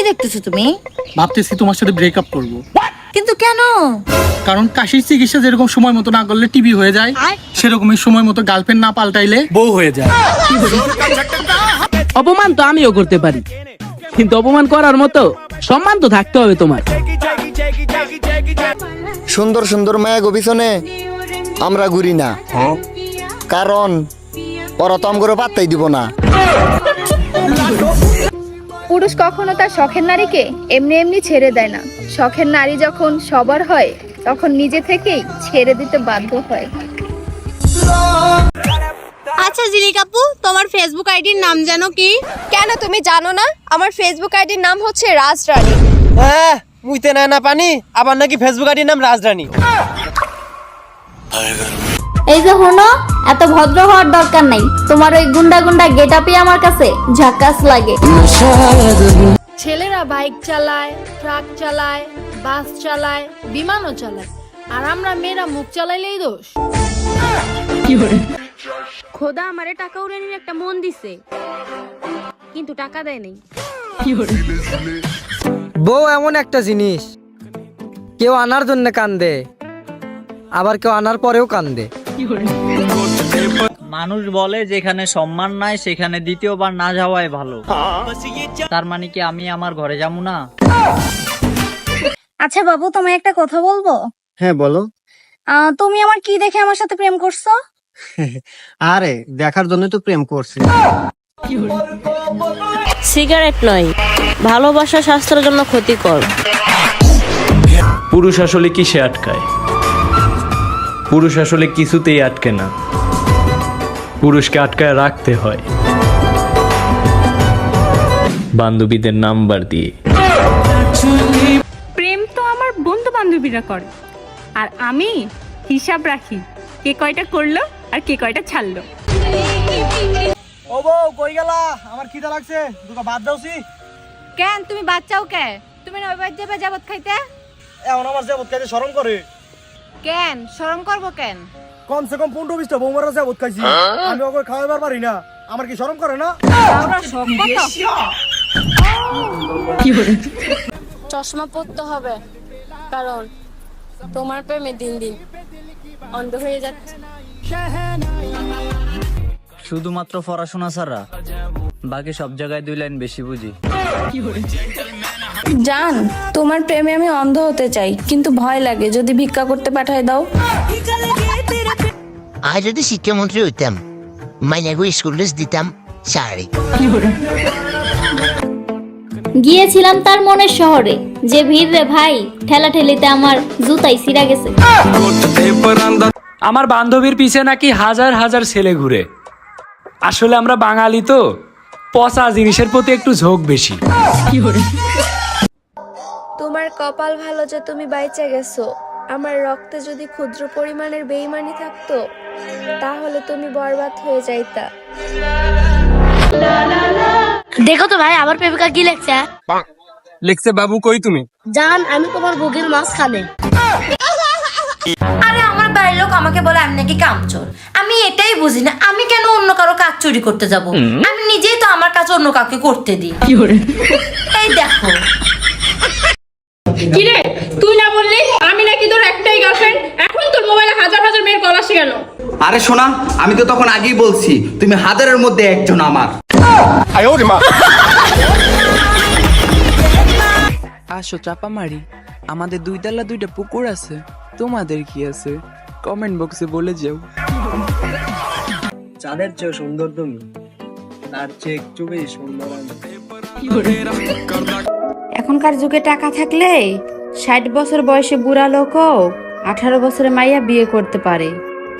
দেখতেছো তুমি? ভাবতেছি তোমার সাথে ব্রেকআপ করব। কিন্তু কেন? কারণ কাশির চিকিৎসা যেরকম সময় মতো না করলে টিবি হয়ে যায়, সেরকমই সময় মতো গার্লফ্রেন্ড না পাল্টাইলে বউ হয়ে যায়। অপমান তো আমিও করতে পারি, কিন্তু অপমান করার মতো সম্মান তো থাকতে হবে তোমার। সুন্দর সুন্দর মায়া গো পিছনে আমরা ঘুরি না, কারণ ওরা তো আমগরে পাত্তাই দিব না। পুরুষ কখনো তার শখের নারীকে এমনি এমনি ছেড়ে দেয় না। শখের নারী যখন সবার হয় তখন নিজে থেকেই ছেড়ে দিতে বাধ্য হয়। আচ্ছা জিলিক আপু, তোমার ফেসবুক আইডির নাম জানো কি? কেন তুমি জানো না? আমার ফেসবুক আইডির নাম হচ্ছে রাজরানী। হ্যাঁ, মুইতে নেয় না পানি, আবার নাকি ফেসবুক আইডির নাম রাজরানী। এই যে হনো, এত ভদ্র হওয়ার দরকার নাই। তোমার ওই গুন্ডা গুন্ডা গেটআপই আমার কাছে ঝাকাস লাগে। ছেলেরা বাইক চালায়, ট্রাক চালায়, বাস চালায়, বিমানও চালায়, আর আমরা মেয়েরা মুখ চালাইলেই দোষ। খোদা আমারে টাকা উড়ানির একটা মন দিছে, কিন্তু টাকা দেয় নাই। বউ এমন একটা জিনিস, কেউ আনার জন্য কান্দে, আবার কেউ আনার পরেও কান্দে। মানুষ বলে যেখানে সম্মান নাই সেখানে দ্বিতীয়বার না যাওয়াই ভালো। তার মানে কি আমি আমার ঘরে যাবো না? আচ্ছা বাবু, তোমায় একটা কথা বলবো? হ্যাঁ বলো। তুমি আমার কি দেখে আমার সাথে প্রেম করছো? আরে দেখার জন্য তো প্রেম করছি। সিগারেট নয়, ভালোবাসা স্বাস্থ্যের জন্য ক্ষতিকর। পুরুষ আসলে কিসে আটকায়? পুরুষ আসলে কিছুতেই আটকে না, পুরুষকে আটকায় রাখতে হয় বান্ধবীদের নাম্বার দিয়ে। প্রেম তো আমার বন্ধু বান্ধবীরা করে, আর আমি হিসাব রাখি কে কয়টা করলো আর কে কয়টা ছাড়লো। ও বউ কই গেলা? আমার খিদা লাগছে, দুটো ভাত দাওছি। কেন তুমি বাচ্চাও কে? তুমি না ওই বাড়ি যাবে যাবত খাইতে? এখন আমার যাবত খাইতে শরম করে। কেন শরম করবো কেন? কমসে কম 15-20টা বৌমারা যাবত খাইছি, আমি ওকে খাওয়াবার পারি না, আমার কি শরম করে না? চশমা পরতে হবে, কারণ তোমার প্রেমে দিন দিন অন্ধ হয়ে যাচ্ছে। শুধুমাত্র পড়াশোনা ছাড়া বাকি সব জায়গায় 2 লাইন বেশি বুঝি। জান, তোমার প্রেমে আমি অন্ধ হতে চাই, কিন্তু ভয় লাগে যদি ভিক্ষা করতে পাঠায় দাও। আজ যদি শিক্ষামন্ত্রী হইতাম, মাইনাগো স্কুল ড্রেস দিতাম শাড়ি। গিয়েছিলাম তার মনের শহরে, যে ভিড় রে ভাই, ঠেলা ঠেলিতে আমার জুতাই ছিঁড়া গেছে। আমার বান্ধবীর পিছে নাকি হাজার হাজার ছেলে ঘুরে। আসলে আমরা বাঙালি তো, পচা জিনিসের প্রতি একটু ঝোঁক বেশি। তোমার কপাল ভালো যে তুমি বাইচে গেছো। আমার রক্তে যদি ক্ষুদ্র পরিমাণের বেঈমানি থাকতো, তাহলে তুমি বরবাদ হয়ে যাইতা। দেখো তো ভাই, আমার প্রেমিকা কি লেখছে। লিখছে বাবু কই তুমি? জান, আমি তোমার বুকের মাঝখানে। আরে আমার বাড়ির লোক আমাকে বলে আমি নাকি কামচোর। আমি এটাই বুঝি না, আমি কেন অন্য কারো কাজ চুরি করতে যাব? আমি নিজেই তো আমার কাজ অন্য কাউকে করতে দিই। এই দেখো। কিরে, তুই না বললি আমি নাকি তোর একটাই গার্লফ্রেন্ড? এখন তোর মোবাইলে হাজার হাজার মেয়ের কল আসে কেন? আরে শোনা, আমি তো তখন আগেই বলছি তুমি হাজারের মধ্যে একজন আমার। আসো চাপা মারি, আমাদের 2 তলা 2টা পুকুর আছে, তোমাদের কি আছে কমেন্ট বক্সে বলে যাও। চাঁদের চেয়ে সুন্দর তুমি, তার চেয়ে একটু বেশি সুন্দর আমি। এখনকার যুগে টাকা থাকলে 60 বছর বয়সে বুড়া লোকও 18 বছরে মাইয়া বিয়ে করতে পারে।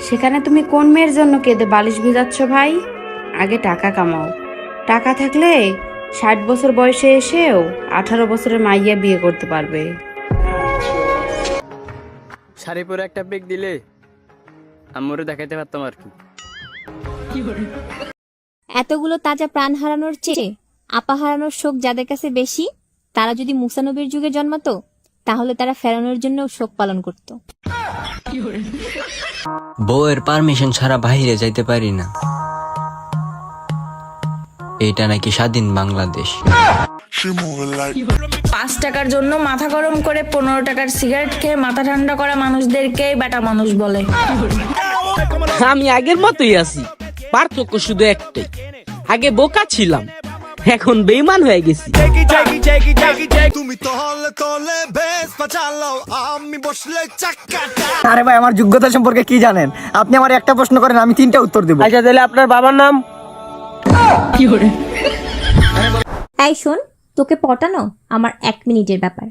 সেখানে তুমি কোন মেয়ের জন্য কেঁদে বালিশ ভিজাচ্ছ ভাই? আগে টাকা কামাও। টাকা থাকলে 60 বছর বয়সে এসেও 18 বছরের মাইয়া বিয়ে করতে পারবে। শাড়ি পরে একটা পিক দিলে আম্মুরে দেখাইতে পারতাম আর কি। এতগুলো তাজা প্রাণ হারানোর চেয়ে আপা হারানোর শোক যাদের কাছে বেশি, তারা যদি মুসা নবীর যুগে জন্মাতো, তাহলে তারা ফেরানোর জন্য শোক পালন করত। বউয়ের পারমিশন ছাড়া বাইরে যাইতে পারি না, এটা নাকি স্বাধীন বাংলাদেশ। 5 টাকার জন্য মাথা গরম করে 15 টাকার সিগারেট খেয়ে মাথা ঠান্ডা করা মানুষদেরকেই বেটা মানুষ বলে। আমি আগের মতোই আছি, পার্থক্য শুধু একটাই, আগে বোকা ছিলাম, এখন বেঈমান হয়ে গেছি। আরে ভাই, আমার যোগ্যতা সম্পর্কে কি জানেন? আপনি আমার একটা প্রশ্ন করেন, আমি 3টা উত্তর দেব। আচ্ছা তাহলে আপনার বাবার নাম? এই শোন, তোকে পটানো আমার 1 মিনিটের ব্যাপার।